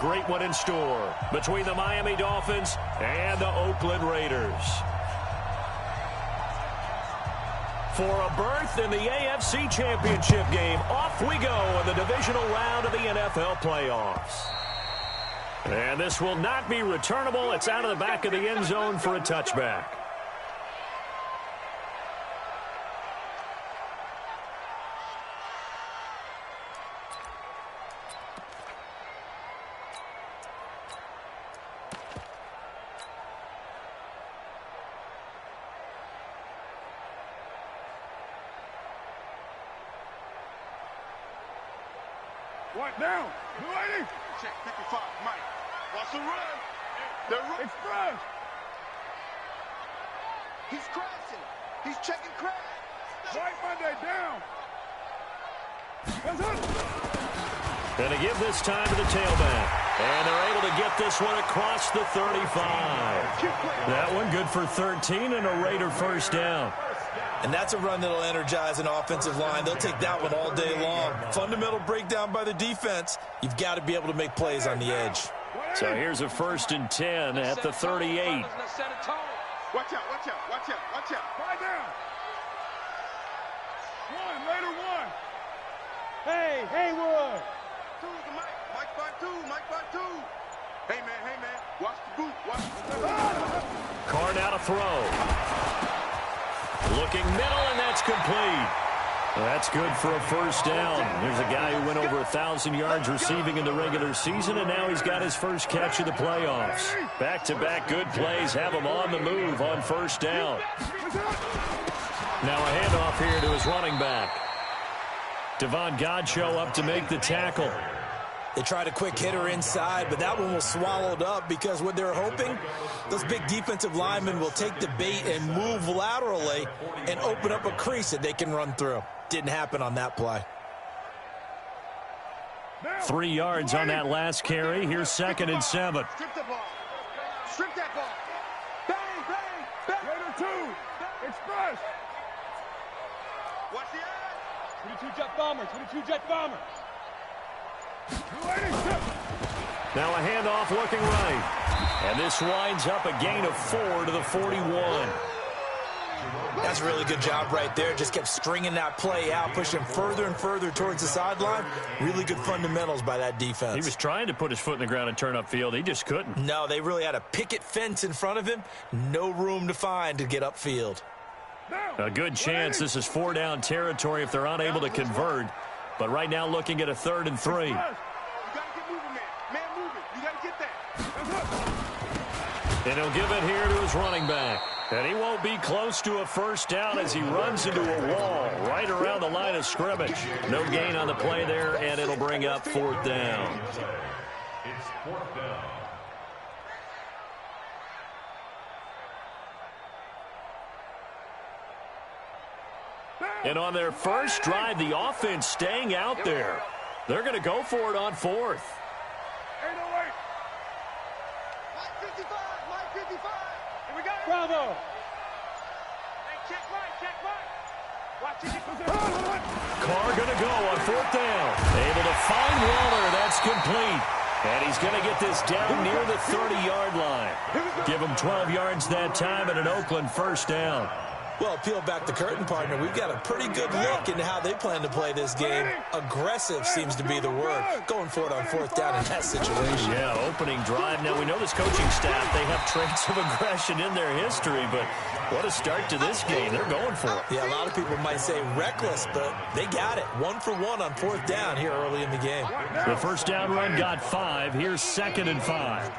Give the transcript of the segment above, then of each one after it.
great one in store between the Miami Dolphins and the Oakland Raiders. For a berth in the AFC Championship game, off we go in the divisional round of the NFL playoffs. And this will not be returnable. It's out of the back of the end zone for a touchback. What down? Ready? Check 55, Mike. Watch the run. The run. Express. He's crashing. He's checking crash. White Monday down. Going to give this time to the tailback. And they're able to get this one across the 35. That one good for 13 and a Raider first down. And that's a run that'll energize an offensive line. They'll take that one all day long. Fundamental breakdown by the defense. You've got to be able to make plays on the edge. So here's a 1st and 10 at the 38. Watch out, watch out, watch out, watch out. Five down. One, later one. Hey, Haywood. Two to Mike. Mike 5-2, Mike 5-2. Hey, man, watch the boot, watch the boot. Carr now to throw. Looking middle, and that's complete. That's good for a first down. There's a guy who went over 1,000 yards receiving in the regular season, and now he's got his first catch of the playoffs. Back-to-back good plays have him on the move on first down. Now a handoff here to his running back. Devon Godchaux up to make the tackle. They tried a quick hitter inside, but that one was swallowed up because what they're hoping, those big defensive linemen will take the bait and move laterally and open up a crease that they can run through. Didn't happen on that play. 3 yards on that last carry. Here's 2nd and 7. Strip the ball. Strip that ball. Bang, bang, bang. Later two. Express. Watch the edge. 22 jet bomber, 22 jet bomber. Now a handoff looking right. And this winds up a gain of 4 to the 41. That's a really good job right there. Just kept stringing that play out, pushing further and further towards the sideline. Really good fundamentals by that defense. He was trying to put his foot in the ground and turn upfield. He just couldn't. No, they really had a picket fence in front of him. No room to find to get upfield. A good chance this is 4-down territory if they're unable to convert. But right now looking at a 3rd and 3. You got to get moving, man. Man, moving. You got to get that. And he'll give it here to his running back. And he won't be close to a first down as he runs into a wall right around the line of scrimmage. No gain on the play there, and it'll bring up 4th down. It's 4th down. And on their first drive, the offense staying out there. They're going to go for it on 4th. 808. Mike 55, Mike 55. Here we go. Bravo. Hey, check Mike. Watch it. Carr going to go on 4th down. Able to find Waller. That's complete. And he's going to get this down near the 30-yard line. Give him 12 yards that time and an Oakland first down. Well, peel back the curtain, partner. We've got a pretty good look into how they plan to play this game. Aggressive seems to be the word. Going for it on 4th down in that situation. Yeah, opening drive. Now, we know this coaching staff, they have traits of aggression in their history, but what a start to this game. They're going for it. Yeah, a lot of people might say reckless, but they got it. 1 for 1 on 4th down here early in the game. The first down run got 5. Here's 2nd and 5.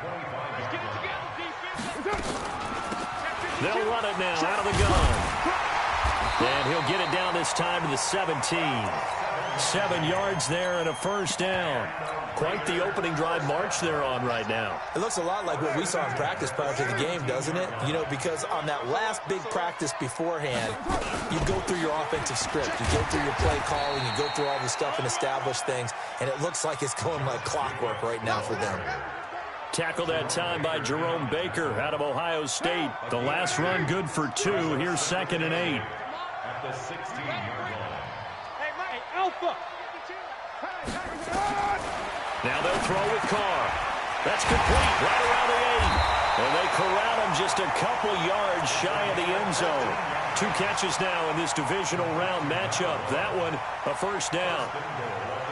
They'll run it now out of the gun. And he'll get it down this time to the 17. 7 yards there and a first down. Quite the opening drive march they're on right now. It looks a lot like what we saw in practice prior to the game, doesn't it? You know, because on that last big practice beforehand, you go through your offensive script. You go through your play calling. You go through all the stuff and establish things. And it looks like it's going like clockwork right now for them. Tackled that time by Jerome Baker out of Ohio State. The last run good for 2. Here's 2nd and 8. At the 16-yard line. Hey, Alpha. Now they'll throw with Carr. That's complete right around the 8. And they corral him just a couple yards shy of the end zone. 2 catches now in this divisional round matchup. That one, a first down.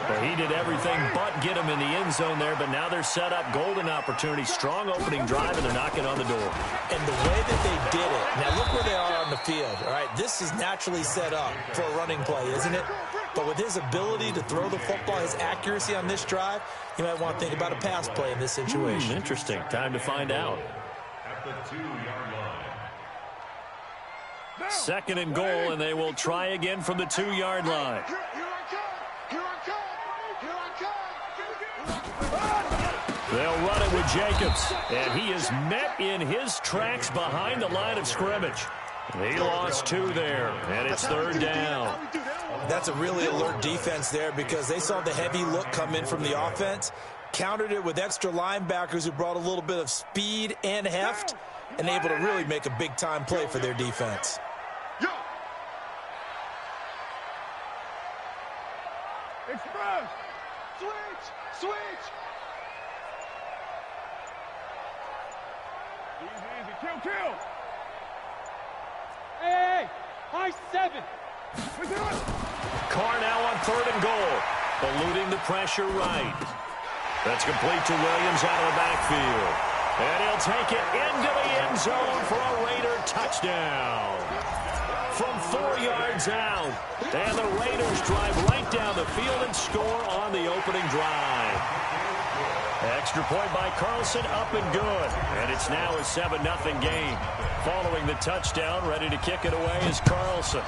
Well, he did everything but get him in the end zone there, but now they're set up golden opportunity. Strong opening drive, and they're knocking on the door. And the way that they did it, now look where they are on the field. All right, this is naturally set up for a running play, isn't it? But with his ability to throw the football, his accuracy on this drive, you might want to think about a pass play in this situation. Interesting. Time to find out. At the 2-yard line. 2nd and goal, and they will try again from the 2-yard line. They'll run it with Jacobs, and he is met in his tracks behind the line of scrimmage. He lost 2 there, and it's 3rd down. That's a really alert defense there because they saw the heavy look come in from the offense, countered it with extra linebackers who brought a little bit of speed and heft, and able to really make a big-time play for their defense. Express! Switch! Easy. Kill! Hey! High 7! We do it! Carr now on 3rd and goal, eluding the pressure right. That's complete to Williams out of the backfield. And he'll take it into the end zone for a Raider touchdown. From 4 yards out. And the Raiders drive right down the field and score on the opening drive. Extra point by Carlson, up and good. And it's now a 7-0 game. Following the touchdown, ready to kick it away is Carlson.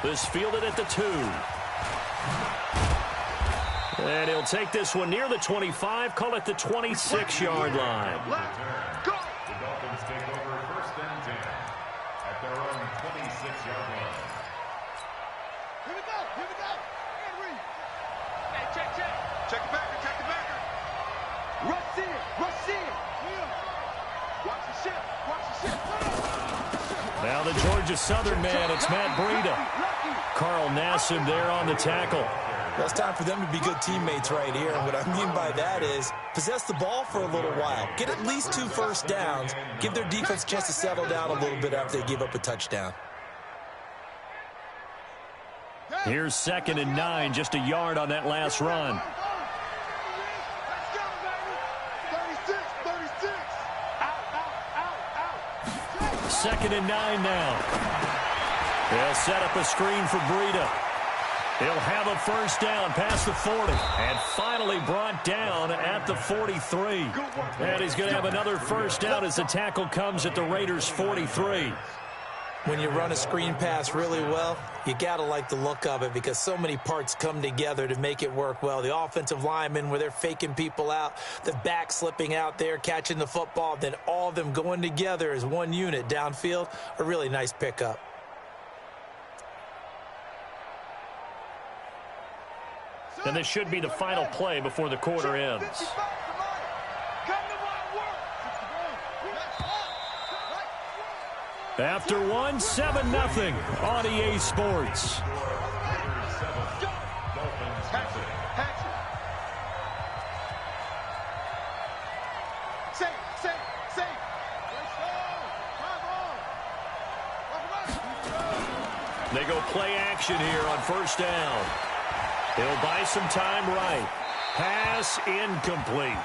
This fielded at the 2. And he'll take this one near the 25, call it the 26-yard line. The Dolphins take over 1st and 10 at their own 26-yard line. Here we go! And read. Hey, check. Check the backer. Rush in. Watch the ship. Now the Georgia Southern man, it's Matt Breida. Carl Nassib there on the tackle. Well, it's time for them to be good teammates right here. And what I mean by that is possess the ball for a little while. Get at least 2 first downs. Give their defense a chance to settle down a little bit after they give up a touchdown. Here's 2nd and 9, just a yard on that last run. 2nd and 9 now. They'll set up a screen for Breida. He'll have a first down past the 40. And finally brought down at the 43. And he's going to have another first down as the tackle comes at the Raiders' 43. When you run a screen pass really well, you got to like the look of it because so many parts come together to make it work well. The offensive linemen, where they're faking people out, the back slipping out there, catching the football, then all of them going together as one unit downfield, a really nice pickup. And this should be the final play before the quarter ends. After one, 7-0 on EA Sports. They go play action here on first down. He'll buy some time right. Pass incomplete.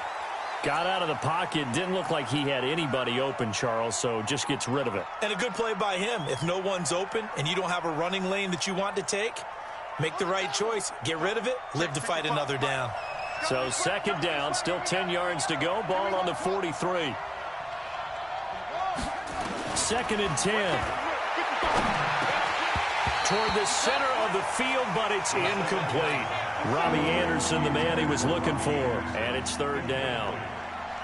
Got out of the pocket. Didn't look like he had anybody open, Charles, so just gets rid of it. And a good play by him. If no one's open and you don't have a running lane that you want to take, make the right choice. Get rid of it. Live to fight another down. So 2nd down, still 10 yards to go. Ball on the 43. 2nd and 10. Toward the center of the field, but it's incomplete. Robbie Anderson, the man he was looking for, and it's 3rd down.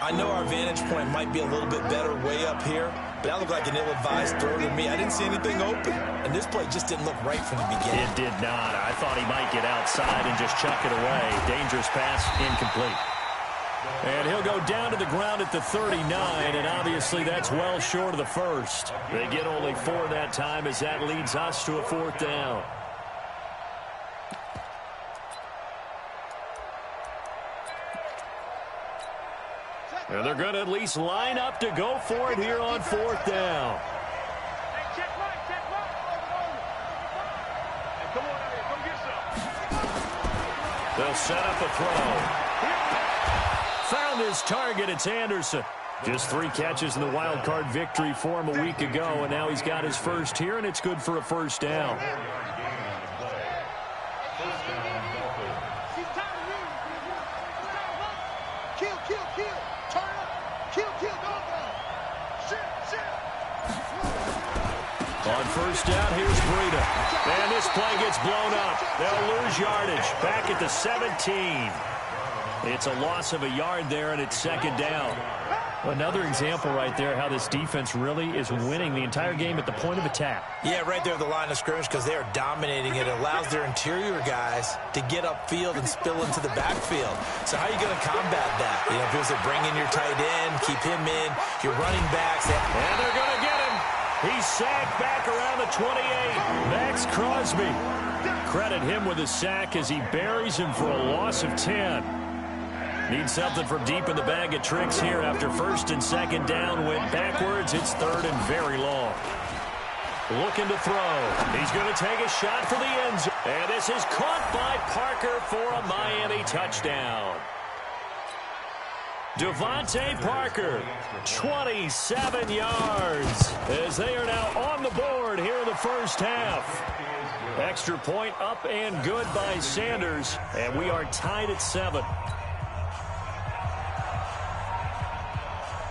I know our vantage point might be a little bit better way up here, but that looked like an ill-advised throw to me. I didn't see anything open, and this play just didn't look right from the beginning. It did not. I thought he might get outside and just chuck it away. Dangerous pass, incomplete. And he'll go down to the ground at the 39, and obviously that's well short of the first. They get only 4 that time as that leads us to a 4th down. And they're going to at least line up to go for it here on 4th down. Hey, check right, check right. Hey, come on out here, come get some. They'll set up a throw. Found his target. It's Anderson. Just 3 catches in the wild card victory for him a week ago, and now he's got his first here, and it's good for a 1st down. Kill, kill, kill. Turn up. Kill, kill, go, go. Shit, shit. On 1st down, here's Breida. And this play gets blown up. They'll lose yardage. Back at the 17. It's a loss of a yard there, and it's 2nd down. Another example right there how this defense really is winning the entire game at the point of attack. Yeah, right there at the line of scrimmage because they are dominating it. It allows their interior guys to get upfield and spill into the backfield. So how are you going to combat that? You know, if it was to bring in your tight end, keep him in, your running backs. And they're going to get him. He's sacked back around the 28. Max Crosby. Credit him with a sack as he buries him for a loss of 10. Needs something from deep in the bag of tricks here after 1st and 2nd down went backwards. It's 3rd and very long. Looking to throw. He's going to take a shot for the end zone. And this is caught by Parker for a Miami touchdown. Devontae Parker, 27 yards, as they are now on the board here in the 1st half. Extra point up and good by Sanders, and we are tied at 7.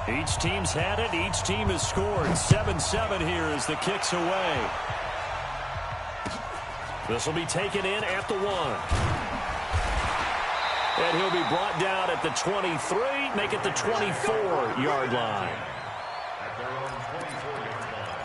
Each team's had it. Each team has scored. 7-7 here as the kick's away. This will be taken in at the 1. And he'll be brought down at the 23, make it the 24-yard line. At their own 24-yard line.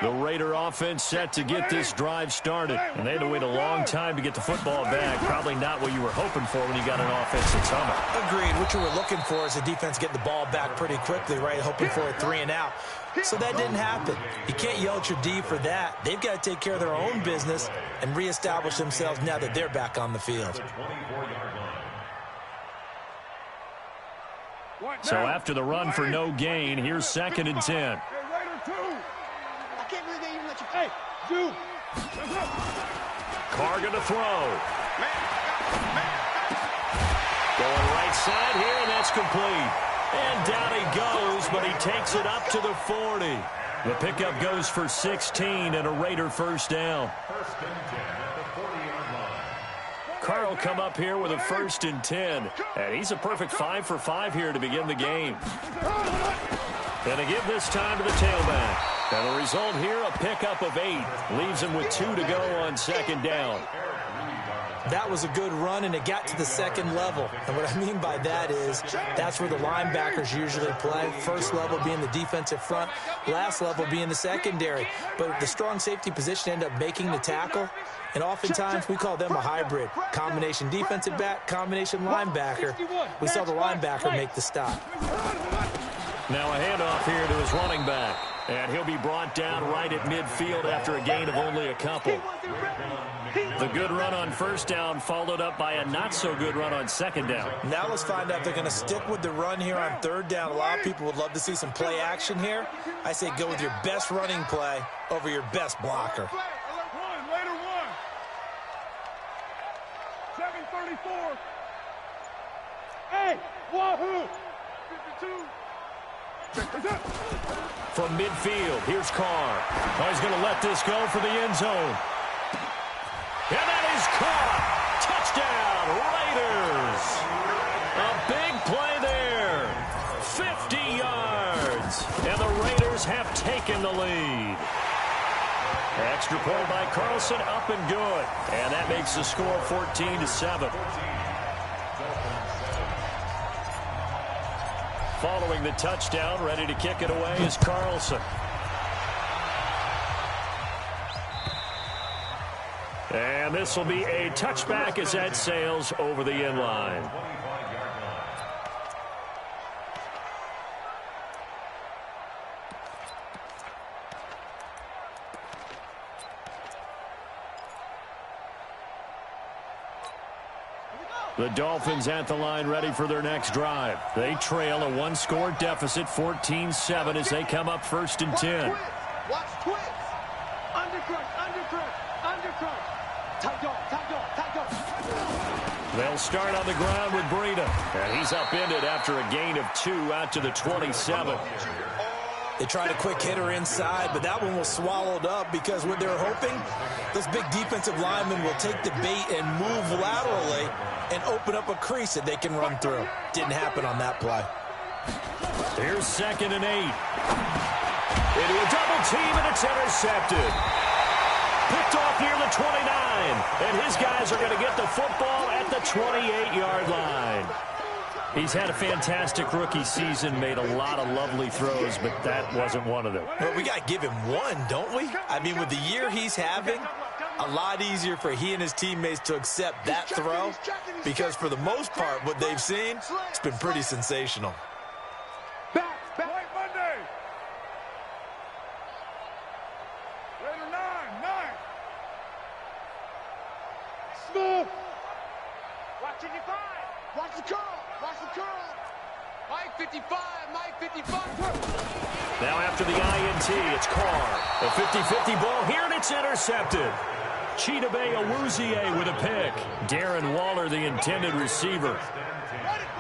The Raider offense set to get this drive started. And they had to wait a long time to get the football back. Probably not what you were hoping for when you got an offensive tunnel. Agreed. What you were looking for is the defense getting the ball back pretty quickly, right? Hoping for a 3 and out. So that didn't happen. You can't yell at your D for that. They've got to take care of their own business and reestablish themselves now that they're back on the field. So after the run for no gain, here's 2nd and 10. I can't believe they even let you. Hey, dude. Carr going to throw. Going right side here, and that's complete. And down he goes, but he takes it up to the 40. The pickup goes for 16 and a Raider 1st down. 1st and 10 at the 40-yard line. Carr will come up here with a 1st and 10. And he's a perfect 5 for 5 here to begin the game. And to give this time to the tailback. And the result here, a pickup of 8. Leaves him with 2 to go on 2nd down. That was a good run, and it got to the 2nd level. And what I mean by that is that's where the linebackers usually play. 1st level being the defensive front, last level being the secondary. But the strong safety position ended up making the tackle, and oftentimes we call them a hybrid. Combination defensive back, combination linebacker. We saw the linebacker make the stop. Now a handoff here to his running back. And he'll be brought down right at midfield after a gain of only a couple. The good run on 1st down followed up by a not-so-good run on 2nd down. Now let's find out if they're going to stick with the run here on 3rd down. A lot of people would love to see some play action here. I say go with your best running play over your best blocker. Later one. 7:34. Hey, wahoo! 52. From midfield, here's Carr. Oh, he's going to let this go for the end zone. And that is caught. Touchdown, Raiders. A big play there. 50 yards. And the Raiders have taken the lead. Extra point by Carlson, up and good. And that makes the score 14-7. Following the touchdown, ready to kick it away is Carlson. And this will be a touchback as that sails over the end line. The Dolphins at the line ready for their next drive. They trail a one-score deficit, 14-7, as they come up 1st and 10. Watch twist. Undercrunch. Tight dog. They'll start on the ground with Breida. And he's upended after a gain of 2 out to the 27. They tried a quick hitter inside, but that one was swallowed up because what they're hoping, this big defensive lineman will take the bait and move laterally and open up a crease that they can run through. Didn't happen on that play. Here's 2nd and 8. Into a double team, and it's intercepted. Picked off near the 29, and his guys are going to get the football at the 28-yard line. He's had a fantastic rookie season, made a lot of lovely throws, but that wasn't one of them. Well, we got to give him one, don't we? I mean, with the year he's having, a lot easier for he and his teammates to accept that throw because for the most part, what they've seen, it's been pretty sensational. Back. White Monday. Raider 9. Smith. Watch 55. Watch the curl. Mike 55. Now after the INT, it's Carr. A 50-50 ball here, and it's intercepted. Chidobe Awuzie with a pick. Darren Waller, the intended receiver.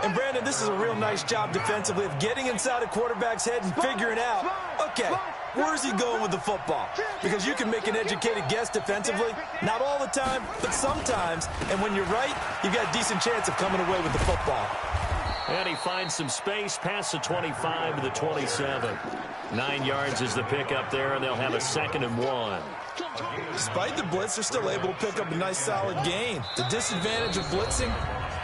And, Brandon, this is a real nice job defensively of getting inside a quarterback's head and figuring out, okay, where's he going with the football? Because you can make an educated guess defensively. Not all the time, but sometimes. And when you're right, you've got a decent chance of coming away with the football. And he finds some space past the 25 to the 27. 9 yards is the pickup there, and they'll have a 2nd and 1. Despite the blitz, they're still able to pick up a nice solid gain. The disadvantage of blitzing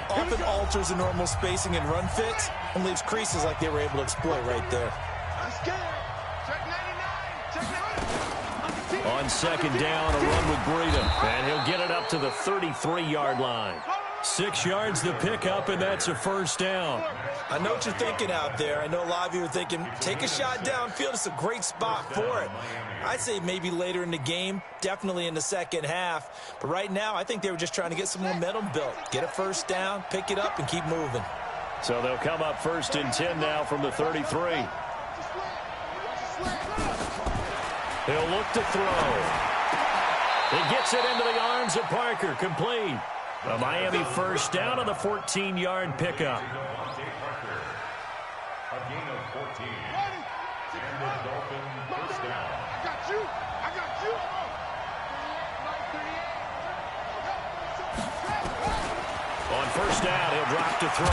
often alters the normal spacing and run fits and leaves creases like they were able to exploit right there. On 2nd down, a run with Breida, and he'll get it up to the 33-yard line. 6 yards the pickup, and that's a 1st down. I know what you're thinking out there. I know a lot of you are thinking, take a shot downfield. It's a great spot for it. I'd say maybe later in the game, definitely in the second half. But right now, I think they were just trying to get some momentum built. Get a 1st down, pick it up, and keep moving. So they'll come up 1st and 10 now from the 33. He'll look to throw. He gets it into the arms of Parker, complete. A Miami 1st down on the 14-yard pickup. A gain of 14. And the Dolphin 1st down. I got you. On 1st down, he'll drop to throw.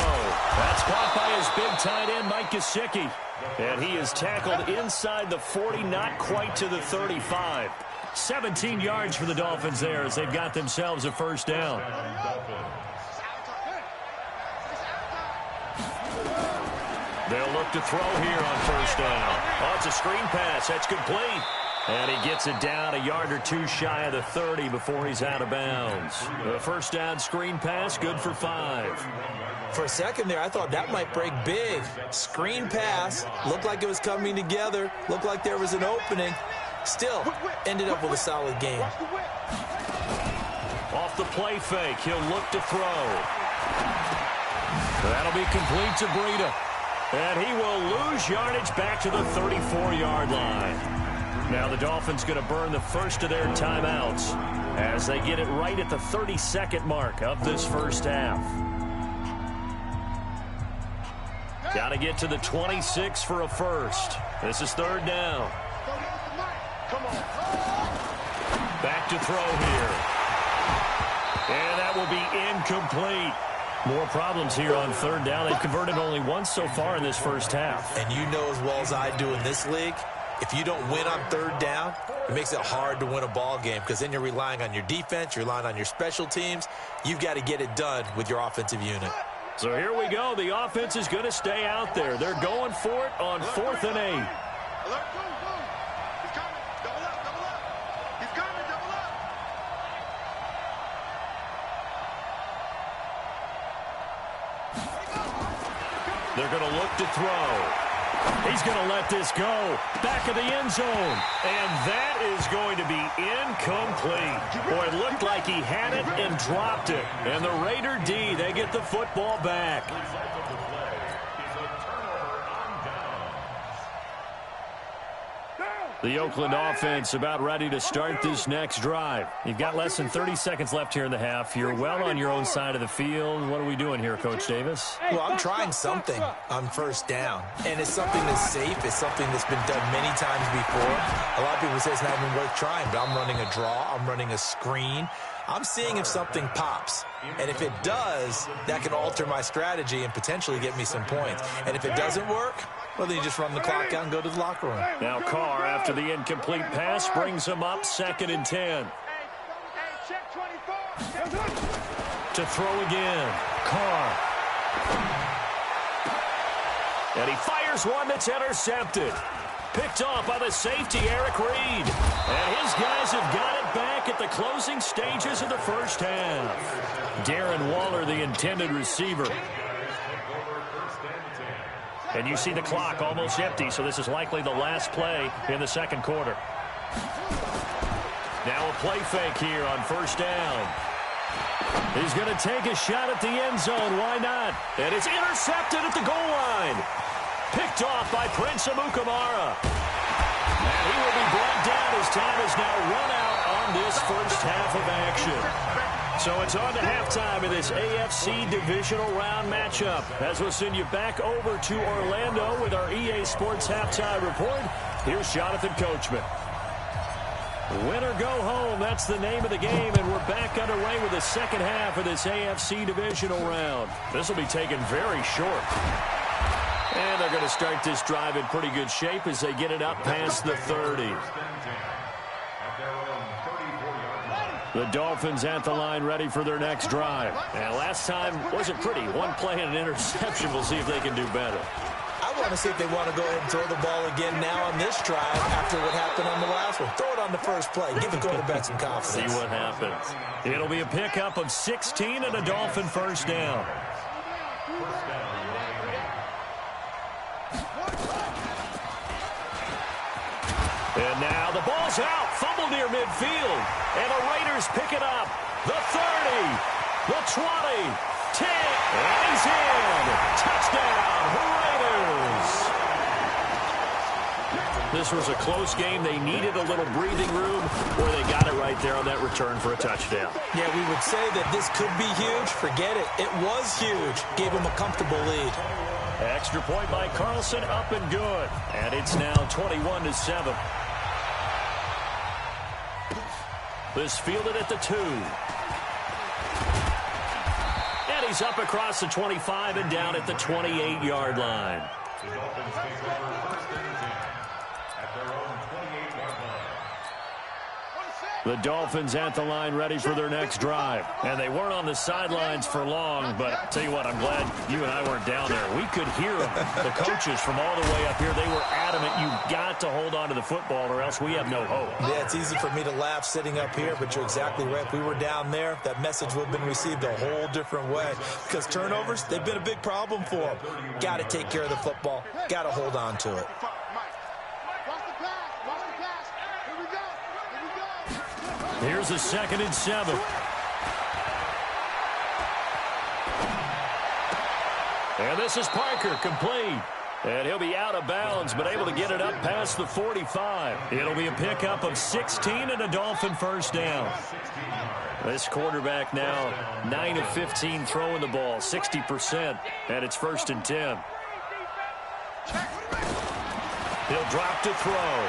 That's caught by his big tight end, Mike Gesicki. And he is tackled inside the 40, not quite to the 35. 17 yards for the Dolphins there as they've got themselves a 1st down. They'll look to throw here on 1st down. Oh, it's a screen pass. That's complete. And he gets it down a yard or 2 shy of the 30 before he's out of bounds. A 1st down screen pass, good for 5. For a second there, I thought that might break big. Screen pass, looked like it was coming together, looked like there was an opening. Still, ended up with a solid game. Off the play fake, he'll look to throw. That'll be complete to Breida. And he will lose yardage back to the 34-yard line. Now the Dolphins going to burn the first of their timeouts as they get it right at the 32nd mark of this first half. Got to get to the 26 for a first. This is 3rd down. Back to throw here. And that will be incomplete. More problems here on 3rd down. They've converted only once so far in this first half. And you know as well as I do in this league, if you don't win on 3rd down, it makes it hard to win a ball game because then you're relying on your defense, you're relying on your special teams. You've got to get it done with your offensive unit. So here we go. The offense is going to stay out there. They're going for it on 4th and 8. Alert, go. He's coming. Double up. He's coming, double up. They're going to look to throw. He's going to let this go. Back of the end zone. And that is going to be incomplete. Boy, it looked like he had it and dropped it. And the Raider D, they get the football back. The Oakland offense about ready to start this next drive. You've got less than 30 seconds left here in the half. You're well on your own side of the field. What are we doing here, Coach Davis? Well, I'm trying something on first down, and it's something that's safe. It's something that's been done many times before. A lot of people say it's not even worth trying, but I'm running a draw. I'm running a screen. I'm seeing if something pops. And if it does, that can alter my strategy and potentially get me some points. And if it doesn't work, well, then you just run the clock out and go to the locker room. Now Carr, after the incomplete pass, brings him up 2nd and 10. To throw again. Carr. And he fires one that's intercepted. Picked off by the safety, Eric Reed. And his guys have got it back at the closing stages of the first half. Darren Waller, the intended receiver. And you see the clock almost empty, so this is likely the last play in the second quarter. Now a play fake here on first down. He's going to take a shot at the end zone. Why not? And it's intercepted at the goal line. Picked off by Prince Amukamara. And he will be brought down as time is now run out on this first half of action. So it's on to halftime of this AFC Divisional Round matchup. As we'll send you back over to Orlando with our EA Sports Halftime Report, here's Jonathan Coachman. Win or go home, that's the name of the game, and we're back underway with the second half of this AFC Divisional Round. This will be taken very short. And they're going to start this drive in pretty good shape as they get it up past the 30. The Dolphins at the line ready for their next drive. And last time wasn't pretty. One play and an interception. We'll see if they can do better. I want to see if they want to go ahead and throw the ball again now on this drive after what happened on the last one. Throw it on the first play. Give the quarterback some confidence. See what happens. It'll be a pickup of 16 and a Dolphin first down. And now the ball's out. Fumble near midfield. And the Raiders pick it up. The 30. The 20. 10. And he's in. Touchdown, Raiders. This was a close game. They needed a little breathing room, or they got it right there on that return for a touchdown. Yeah, we would say that this could be huge. Forget it. It was huge. Gave them a comfortable lead. Extra point by Carlson, up and good. And it's now 21-7. This fielded at the 2. And he's up across the 25 and down at the 28-yard line. The Dolphins take over 1st and 10 at their own 28-yard line. The Dolphins at the line ready for their next drive. And they weren't on the sidelines for long, but I'll tell you what, I'm glad you and I weren't down there. We could hear them. The coaches from all the way up here, they were adamant, you've got to hold on to the football or else we have no hope. Yeah, it's easy for me to laugh sitting up here, but you're exactly right. If we were down there, that message would have been received a whole different way. Because turnovers, they've been a big problem for them. Got to take care of the football. Got to hold on to it. Here's a 2nd and 7. And this is Parker, complete. And he'll be out of bounds, but able to get it up past the 45. It'll be a pickup of 16 and a Dolphin first down. This quarterback now 9 of 15 throwing the ball, 60%, and it's 1st and 10. He'll drop to throw.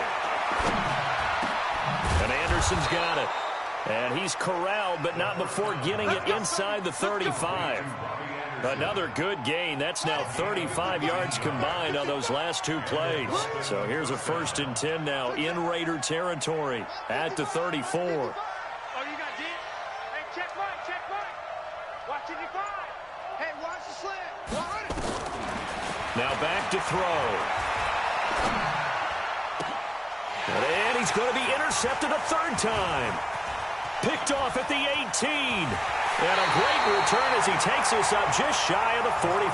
And Anderson's got it. And he's corralled, but not before getting it inside the 35. Another good gain. That's now 35 yards combined on those last 2 plays. So here's a 1st and 10 now in Raider territory at the 34. Oh, you got deep? Hey, check right. Watching your 5. Hey, watch the slant. Run it. Now back to throw. And he's going to be intercepted a 3rd time. Picked off at the 18. And a great return as he takes us up just shy of the 45.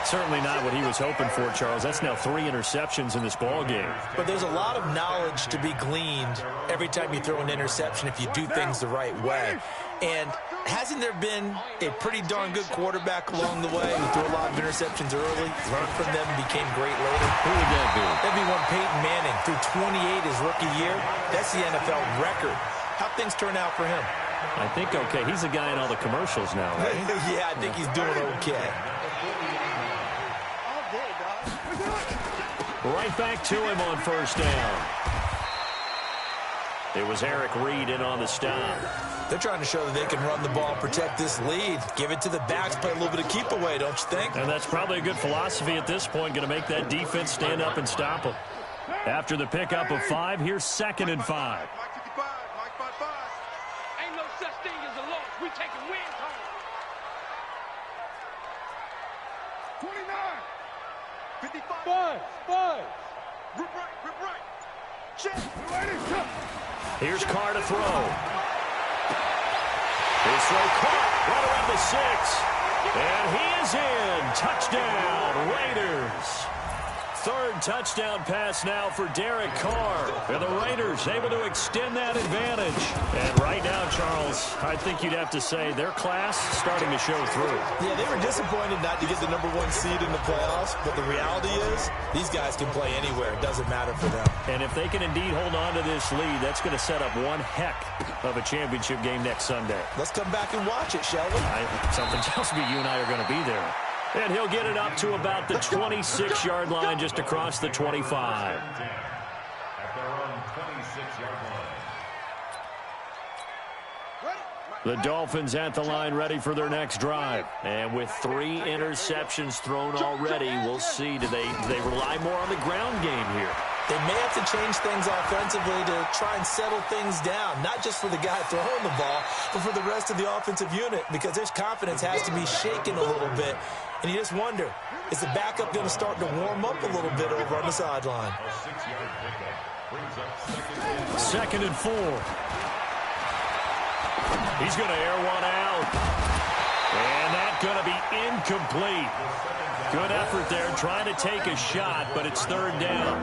Certainly not what he was hoping for, Charles. That's now 3 interceptions in this ball game. But there's a lot of knowledge to be gleaned every time you throw an interception if you do things the right way. And hasn't there been a pretty darn good quarterback along the way who threw a lot of interceptions early, learned from them, and became great later? Who would that be? That'd be one Peyton Manning. Threw 28 his rookie year. That's the NFL record. How'd things turn out for him? I think okay. He's the guy in all the commercials now, right? Yeah, I think he's doing okay. Right back to him on first down. It was Eric Reed in on the stop. They're trying to show that they can run the ball, protect this lead, give it to the backs, play a little bit of keep away, don't you think? And that's probably a good philosophy at this point, going to make that defense stand up and stop them. After the pickup of 5, here's 2nd and 5. Mike 55, Mike 55. Ain't no such thing as a loss. We taking wins home. 29. 55. 5. Rip right. Check. Here's Carr to throw. His throw caught right around the 6. And he is in. Touchdown, Raiders. 3rd touchdown pass now for Derek Carr. And the Raiders able to extend that advantage. And right now, Charles, I think you'd have to say their class starting to show through. Yeah, they were disappointed not to get the #1 seed in the playoffs, but the reality is these guys can play anywhere. It doesn't matter for them. And if they can indeed hold on to this lead, that's going to set up one heck of a championship game next Sunday. Let's come back and watch it, shall we? Something tells me you and I are going to be there. And he'll get it up to about the 26-yard line, just across the 25. At their own 26-yard line. The Dolphins at the line, ready for their next drive. And with 3 interceptions thrown already, we'll see. Do they rely more on the ground game here? They may have to change things offensively to try and settle things down, not just for the guy throwing the ball, but for the rest of the offensive unit, because their confidence has to be shaken a little bit. And you just wonder, is the backup going to start to warm up a little bit over on the sideline? A 6-yard pickup brings up 2nd and 4. He's going to air one out. And that's going to be incomplete. Good effort there, trying to take a shot, but it's 3rd down.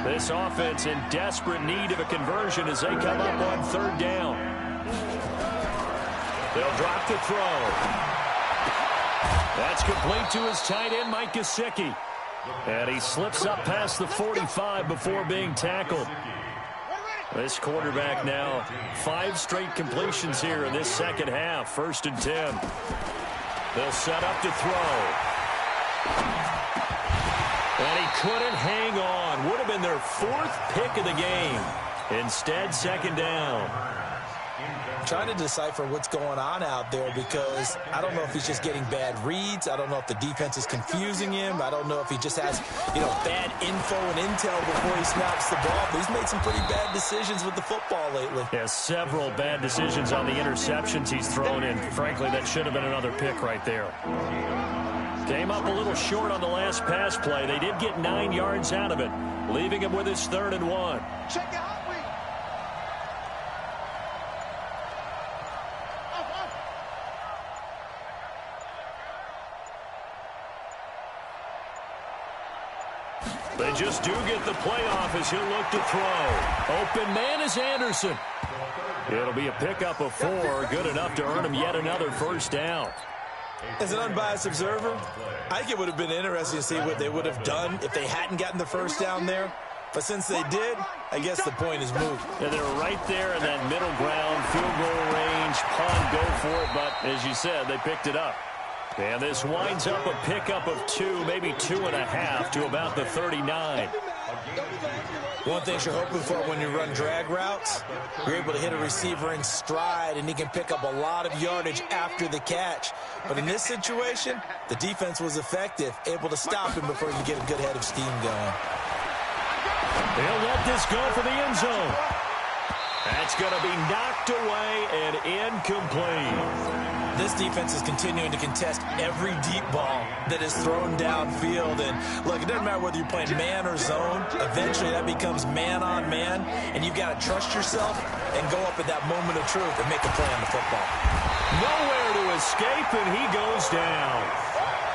This offense in desperate need of a conversion as they come up on 3rd down. They'll drop the throw. That's complete to his tight end, Mike Gesicki. And he slips up past the 45 before being tackled. This quarterback now, 5 straight completions here in this second half. 1st and 10. They'll set up to throw. And he couldn't hang on. Would have been their 4th pick of the game. Instead, 2nd down. Trying to decipher what's going on out there, because I don't know if he's just getting bad reads. I don't know if the defense is confusing him. I don't know if he just has, bad info and intel before he snaps the ball. But he's made some pretty bad decisions with the football lately. Yeah, several bad decisions on the interceptions he's thrown in. Frankly, that should have been another pick right there. Came up a little short on the last pass play. They did get 9 yards out of it, leaving him with his 3rd and 1. Check out. They just do get the playoff as he'll look to throw. Open man is Anderson. It'll be a pickup of 4, good enough to earn him yet another 1st down. As an unbiased observer, I think it would have been interesting to see what they would have done if they hadn't gotten the 1st down there. But since they did, I guess the point is moved. Yeah, they were right there in that middle ground, field goal range, punt, go for it. But as you said, they picked it up. And this winds up a pickup of 2, maybe 2.5 to about the 39. One thing you're hoping for when you run drag routes, you're able to hit a receiver in stride, and he can pick up a lot of yardage after the catch. But in this situation, the defense was effective, able to stop him before he could get a good head of steam going. They'll let this go for the end zone. That's going to be knocked away and incomplete. This defense is continuing to contest every deep ball that is thrown downfield. And, look, it doesn't matter whether you're playing man or zone. Eventually, that becomes man-on-man, and you've got to trust yourself and go up at that moment of truth and make a play on the football. Nowhere to escape, and he goes down.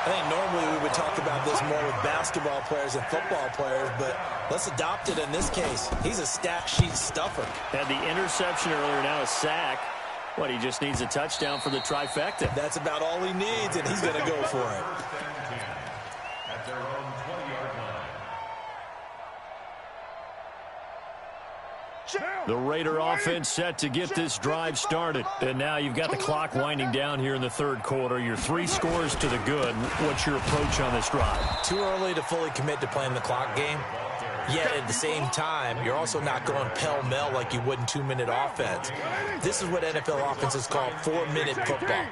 I think normally we would talk about this more with basketball players and football players, but let's adopt it in this case. He's a stat sheet stuffer. Had the interception earlier, now a sack. What, he just needs a touchdown for the trifecta. That's about all he needs, and he's going to go for it. At their own 20-yard line. The Raider offense set to get this drive started. And now you've got the clock winding down here in the third quarter. Your 3 scores to the good. What's your approach on this drive? Too early to fully commit to playing the clock game. Yet at the same time, you're also not going pell-mell like you would in 2-minute offense. This is what NFL offenses call 4-minute football.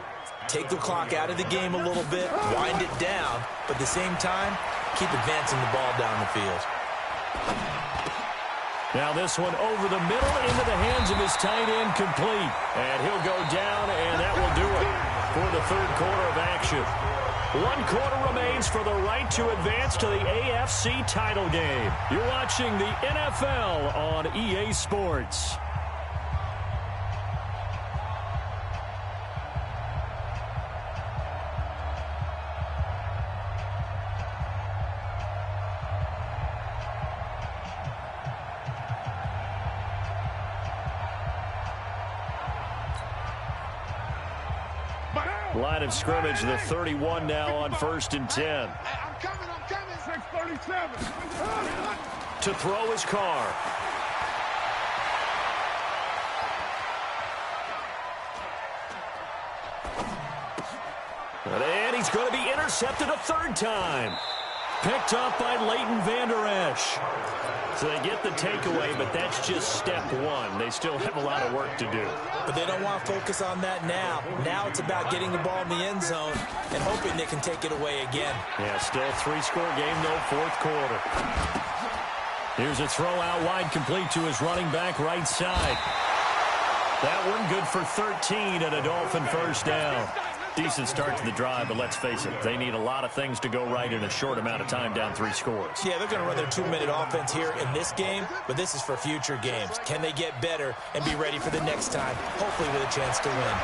Take the clock out of the game a little bit, wind it down, but at the same time, keep advancing the ball down the field. Now this one over the middle into the hands of his tight end, complete. And he'll go down, and that will do it for the third quarter of action. 1 quarter remains for the right to advance to the AFC title game. You're watching the NFL on EA Sports. Line of scrimmage, the 31 now on 1st and 10. I'm coming. 637. To throw his car. And he's going to be intercepted a 3rd time. Picked up by Leighton Vander Esch. So they get the takeaway, but that's just step 1. They still have a lot of work to do. But they don't want to focus on that now. Now it's about getting the ball in the end zone and hoping they can take it away again. Yeah, still a 3-score game, though, 4th quarter. Here's a throw out wide, complete to his running back right side. That one good for 13 and a Dolphin first down. Decent start to the drive, but let's face it, they need a lot of things to go right in a short amount of time, down 3 scores. Yeah, they're going to run their 2-minute offense here in this game, but this is for future games. Can they get better and be ready for the next time, hopefully with a chance to win?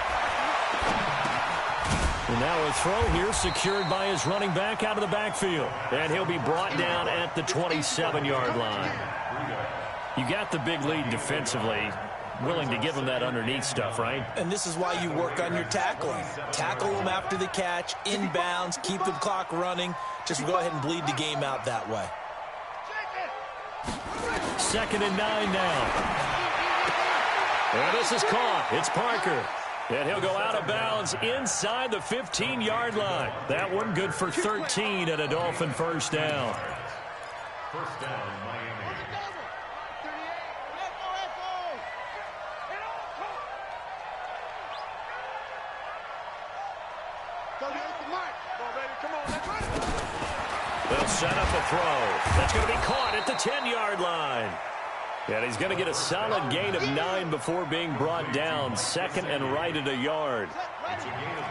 And now a throw here secured by his running back out of the backfield. And he'll be brought down at the 27-yard line. You got the big lead defensively. Willing to give him that underneath stuff, right? And this is why you work on your tackling. Tackle them after the catch, inbounds, keep the clock running. Just go ahead and bleed the game out that way. 2nd and 9 now. And this is caught. It's Parker. And he'll go out of bounds inside the 15-yard line. That one good for 13 and a Dolphin first down. First down, Miami. They'll set up a throw. That's going to be caught at the 10-yard line. And he's going to get a solid gain of 9 before being brought down. 2nd and right at a yard.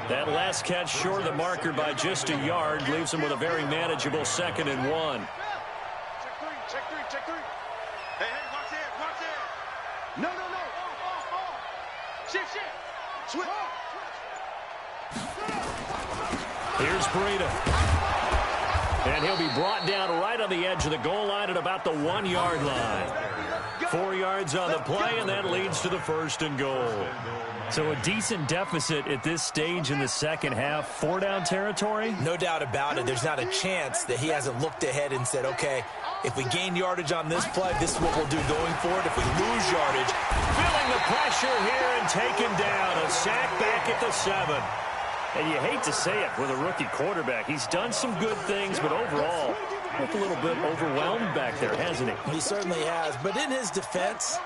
That last catch short of the marker by just a yard leaves him with a very manageable 2nd and 1. Check three. Hey, watch it. No. Shift. Switch. Here's Breida. And he'll be brought down right on the edge of the goal line at about the 1-yard line. 4 yards on the play, and that leads to the 1st and goal. So a decent deficit at this stage in the second half. 4-down territory? No doubt about it. There's not a chance that he hasn't looked ahead and said, okay, if we gain yardage on this play, this is what we'll do going forward. If we lose yardage. Feeling the pressure here and taken down. A sack back at the 7. And you hate to say it with a rookie quarterback. He's done some good things, but overall, looked a little bit overwhelmed back there, hasn't he? He certainly has. But in his defense,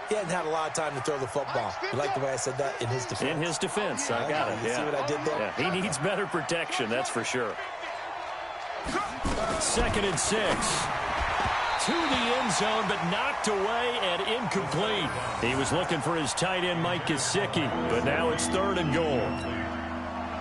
he hasn't had a lot of time to throw the football. You like the way I said that? In his defense. In his defense. I got it. You see what I did there? Yeah, he needs better protection, that's for sure. 2nd and 6. To the end zone, but knocked away and incomplete. He was looking for his tight end, Mike Gesicki, but now it's 3rd and goal.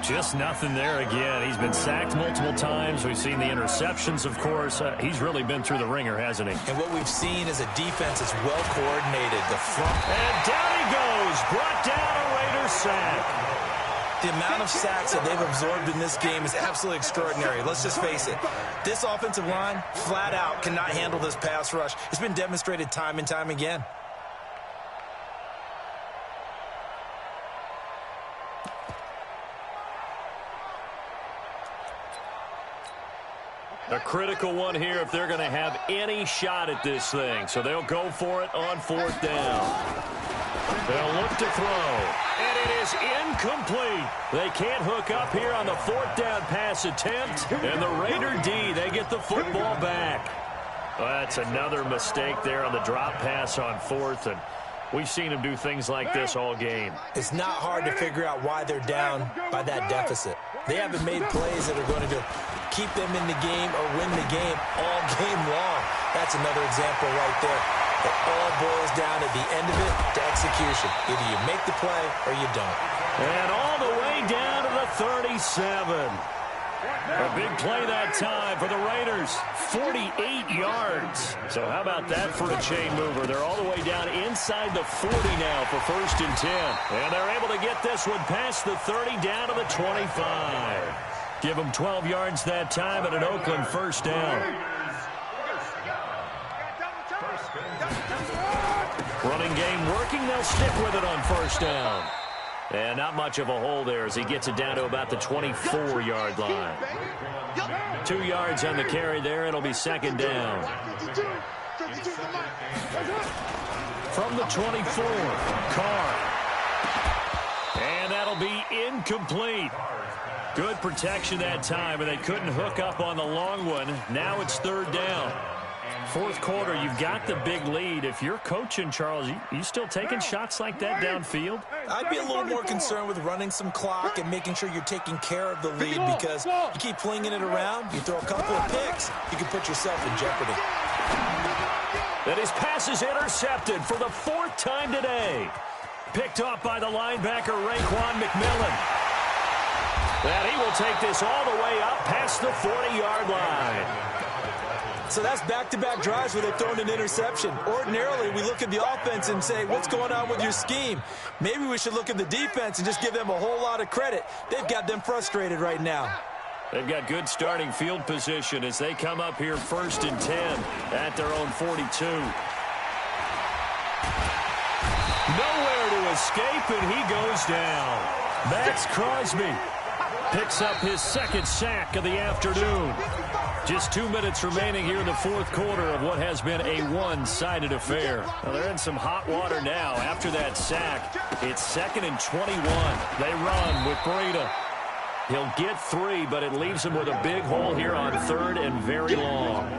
Just nothing there again. He's been sacked multiple times. We've seen the interceptions, of course. He's really been through the ringer, hasn't he? And what we've seen is a defense that's well coordinated. The front. And down he goes. Brought down a Raider sack. The amount of sacks that they've absorbed in this game is absolutely extraordinary. Let's just face it. This offensive line, flat out, cannot handle this pass rush. It's been demonstrated time and time again. A critical one here if they're going to have any shot at this thing. So they'll go for it on 4th down. They'll look to throw. And it is incomplete. They can't hook up here on the 4th down pass attempt. And the Raider D, they get the football back. Well, that's another mistake there on the drop pass on 4th. And we've seen them do things like this all game. It's not hard to figure out why they're down by that deficit. They haven't made plays that are going to keep them in the game or win the game all game long. That's another example right there. It all boils down at the end of it to execution. Either you make the play or you don't. And all the way down to the 37. A big play that time for the Raiders. 48 yards. So how about that for a chain mover? They're all the way down inside the 40 now for 1st and 10. And they're able to get this one past the 30 down to the 25. Give them 12 yards that time at an Oakland 1st down. Running game working. They'll stick with it on 1st down. And not much of a hole there as he gets it down to about the 24-yard line. 2 yards on the carry there. It'll be 2nd down. From the 24, Carr. And that'll be incomplete. Good protection that time, and they couldn't hook up on the long one. Now it's 3rd down. 4th quarter, you've got the big lead. If you're coaching, Charles, you still taking shots like that downfield? I'd be a little more concerned with running some clock and making sure you're taking care of the lead, because you keep flinging it around, you throw a couple of picks, you can put yourself in jeopardy. And his pass is intercepted for the 4th time today. Picked off by the linebacker, Raekwon McMillan. And he will take this all the way up past the 40-yard line. So that's back-to-back drives where they've thrown an interception. Ordinarily, we look at the offense and say, what's going on with your scheme? Maybe we should look at the defense and just give them a whole lot of credit. They've got them frustrated right now. They've got good starting field position as they come up here 1st and 10 at their own 42. Nowhere to escape, and he goes down. Max Crosby picks up his 2nd sack of the afternoon. Just 2 minutes remaining here in the 4th quarter of what has been a one-sided affair. Well, they're in some hot water now after that sack. It's 2nd and 21. They run with Breida. He'll get 3, but it leaves him with a big hole here on 3rd and very long.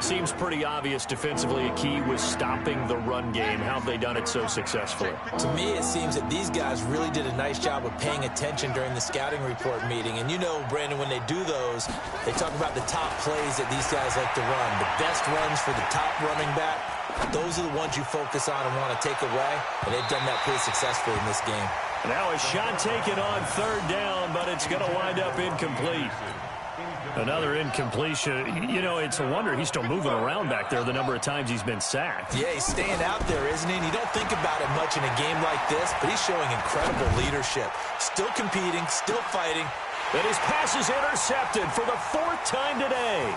Seems pretty obvious defensively a key was stopping the run game. How have they done it so successfully? To me, it seems that these guys really did a nice job of paying attention during the scouting report meeting. And you know, Brandon, when they do those, they talk about the top plays that these guys like to run. The best runs for the top running back, those are the ones you focus on and want to take away. And they've done that pretty successfully in this game. Now a shot taken on 3rd down, but it's going to wind up incomplete. Another incompletion. You know, it's a wonder he's still moving around back there the number of times he's been sacked. Yeah, he's staying out there, isn't he? And you don't think about it much in a game like this, but he's showing incredible leadership. Still competing, still fighting. And his pass is intercepted for the 4th time today.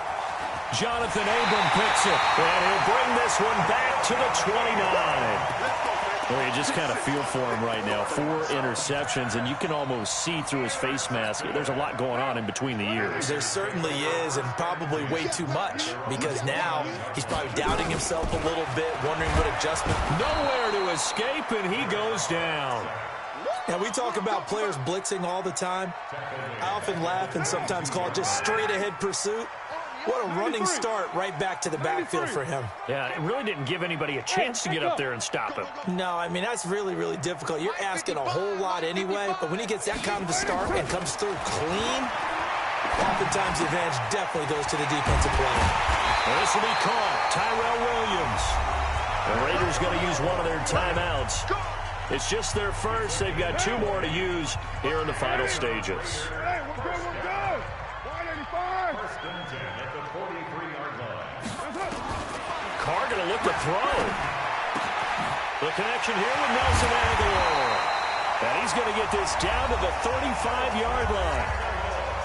Jonathan Abram picks it, and he'll bring this one back to the 29. Well, you just kind of feel for him right now. 4 interceptions, and you can almost see through his face mask. There's a lot going on in between the ears. There certainly is, and probably way too much, because now he's probably doubting himself a little bit, wondering what adjustment. Nowhere to escape, and he goes down. Now, we talk about players blitzing all the time. I often laugh and sometimes call it just straight-ahead pursuit. What a running start right back to the backfield for him. Yeah, it really didn't give anybody a chance to get up there and stop him. No, I mean, that's really, really difficult. You're asking a whole lot anyway, but when he gets that kind of a start and comes through clean, oftentimes the advantage definitely goes to the defensive player. Well, this will be caught. Tyrell Williams. The Raiders going to use one of their timeouts. It's just their first. They've got 2 more to use here in the final stages. Carr going to look to throw. The connection here with Nelson Aguilar. And he's going to get this down to the 35-yard line.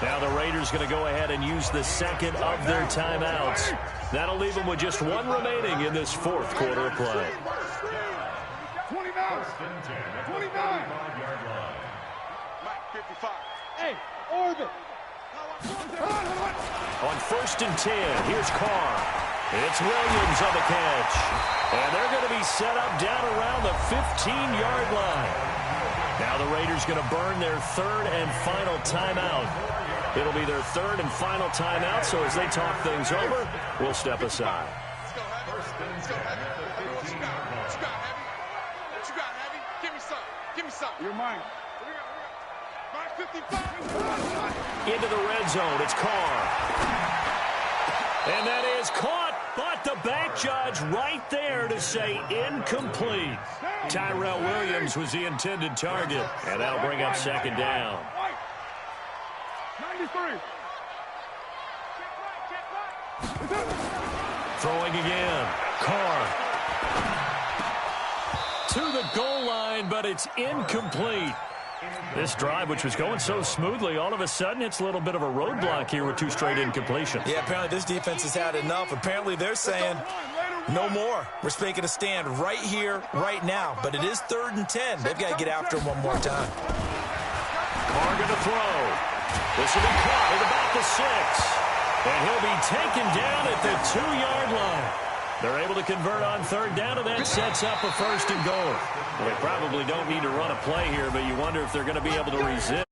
Now the Raiders going to go ahead and use the second of their timeouts. That'll leave them with just one remaining in this fourth quarter of play. 29. 29. Mike, 55. Hey, orbit. On 1st and 10, here's Carr. It's Williams on the catch. And they're going to be set up down around the 15-yard line. Now the Raiders going to burn their third and final timeout. It'll be their third and final timeout, so as they talk things over, we'll step aside. Let's go, Heavy. Let's go, Heavy. What you got? What you got, Heavy? What you got, Heavy? Give me some. Give me some. You're mine. Mike 55. Into the red zone, it's Carr. And that is caught, but the back judge right there to say incomplete. Tyrell Williams was the intended target, and that'll bring up second down. 93. Throwing again, Carr. To the goal line, but it's incomplete. This drive, which was going so smoothly, all of a sudden it's a little bit of a roadblock here with 2 straight incompletions. Yeah, apparently this defense has had enough. Apparently they're saying no more. We're making a stand right here, right now. But it is 3rd and 10. They've got to get after him one more time. Carr going to throw. This will be caught at about the 6. And he'll be taken down at the 2-yard line. They're able to convert on 3rd down, and that sets up a 1st and goal. Well, they probably don't need to run a play here, but you wonder if they're going to be able to resist.